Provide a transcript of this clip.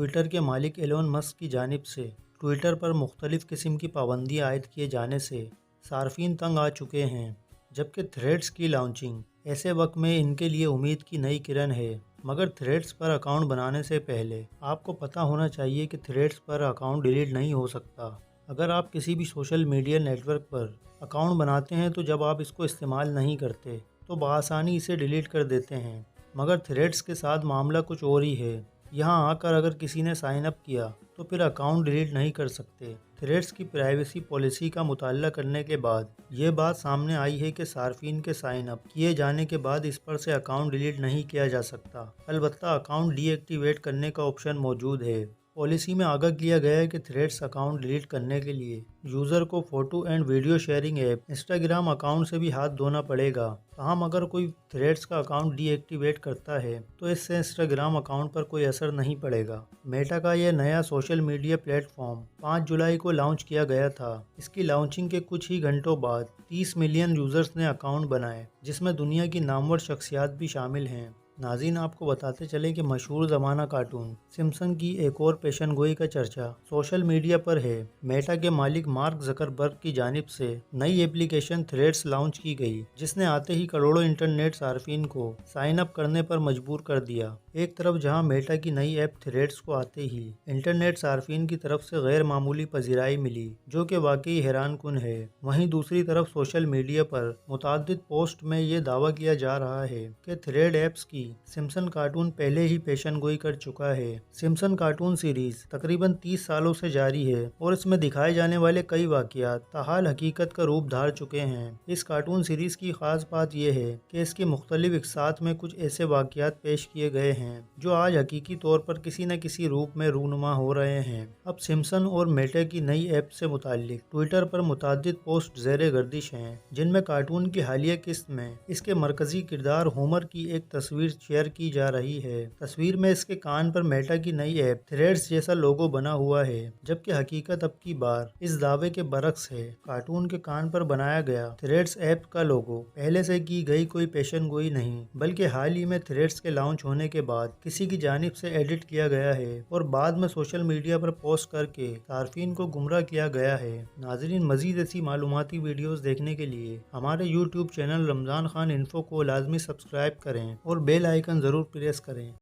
Twitter کے مالک Elon Musk کی جانب سے ٹویٹر پر مختلف قسم کی پابندیاں عائد کیے جانے سے صارفین تنگ آ چکے ہیں، جبکہ تھریڈز کی لانچنگ ایسے وقت میں ان کے لیے امید کی نئی کرن ہے۔ مگر تھریڈز پر اکاؤنٹ بنانے سے پہلے آپ کو پتہ ہونا چاہیے کہ تھریڈز پر اکاؤنٹ ڈیلیٹ نہیں ہو سکتا۔ اگر آپ کسی بھی سوشل میڈیا نیٹ ورک پر اکاؤنٹ بناتے ہیں تو جب آپ اس کو استعمال نہیں کرتے تو بآسانی اسے ڈیلیٹ کر دیتے ہیں، مگر تھریڈز کے ساتھ معاملہ کچھ اور ہی ہے۔ یہاں آ کر اگر کسی نے سائن اپ کیا تو پھر اکاؤنٹ ڈیلیٹ نہیں کر سکتے۔ تھریڈز کی پرائیویسی پالیسی کا مطالعہ کرنے کے بعد یہ بات سامنے آئی ہے کہ صارفین کے سائن اپ کیے جانے کے بعد اس پر سے اکاؤنٹ ڈیلیٹ نہیں کیا جا سکتا، البتہ اکاؤنٹ ڈی ایکٹیویٹ کرنے کا آپشن موجود ہے۔ پالیسی میں آگاہ کیا گیا ہے کہ تھریڈز اکاؤنٹ ڈیلیٹ کرنے کے لیے یوزر کو photo and video sharing app Instagram account سے بھی ہاتھ دھونا پڑے گا۔ تاہم اگر کوئی تھریڈز کا اکاؤنٹ ڈی ایکٹیویٹ کرتا ہے تو اس سے انسٹاگرام اکاؤنٹ پر کوئی اثر نہیں پڑے گا۔ میٹا کا یہ نیا سوشل میڈیا پلیٹ فارم 5 جولائی کو لانچ کیا گیا تھا۔ اس کی لانچنگ کے کچھ ہی گھنٹوں بعد 30 ملین یوزرز نے اکاؤنٹ بنائے، جس میں دنیا کی نامور شخصیات بھی شامل ہیں۔ ناظرین، آپ کو بتاتے چلیں کہ مشہور زمانہ کارٹون سمپسن کی ایک اور پیشن گوئی کا چرچا سوشل میڈیا پر ہے۔ میٹا کے مالک مارک زکربرگ کی جانب سے نئی ایپلیکیشن تھریڈز لانچ کی گئی، جس نے آتے ہی کروڑوں انٹرنیٹ صارفین کو سائن اپ کرنے پر مجبور کر دیا۔ ایک طرف جہاں میٹا کی نئی ایپ تھریڈز کو آتے ہی انٹرنیٹ صارفین کی طرف سے غیر معمولی پذیرائی ملی، جو کہ واقعی حیران کن ہے، وہیں دوسری طرف سوشل میڈیا پر متعدد پوسٹ میں یہ دعویٰ کیا جا رہا ہے کہ تھریڈ ایپس کی سمپسن کارٹون پہلے ہی پیشن گوئی کر چکا ہے۔ سمپسن کارٹون سیریز تقریباً 30 سالوں سے جاری ہے اور اس میں دکھائے جانے والے کئی واقعات تاحال حقیقت کا روپ دھار چکے ہیں۔ اس کارٹون سیریز کی خاص بات یہ ہے کہ اس کی مختلف اقساط میں کچھ ایسے واقعات پیش کیے گئے ہیں جو آج حقیقی طور پر کسی نہ کسی روپ میں رونما ہو رہے ہیں۔ اب سمپسن اور میٹا کی نئی ایپ سے متعلق ٹویٹر پر متعدد پوسٹ زیر گردش ہیں، جن میں کارٹون کی حالیہ قسط میں اس کے مرکزی کردار ہومر کی ایک تصویر شیئر کی جا رہی ہے۔ تصویر میں اس کے کان پر میٹا کی نئی ایپ تھریڈز جیسا لوگو بنا ہوا ہے، جبکہ حقیقت اب کی بار اس دعوے کے برعکس ہے۔ کارٹون کے کان پر بنایا گیا تھریڈز ایپ کا لوگو پہلے سے کی گئی کوئی پیشن گوئی نہیں، بلکہ حال ہی میں تھریڈز کے لانچ ہونے کے بعد کسی کی جانب سے ایڈٹ کیا گیا ہے اور بعد میں سوشل میڈیا پر پوسٹ کر کے صارفین کو گمراہ کیا گیا ہے۔ ناظرین، مزید ایسی معلوماتی ویڈیوز دیکھنے کے لیے ہمارے یوٹیوب چینل رمضان خان انفو کو لازمی سبسکرائب کریں اور بیل آئیکن ضرور پریس کریں۔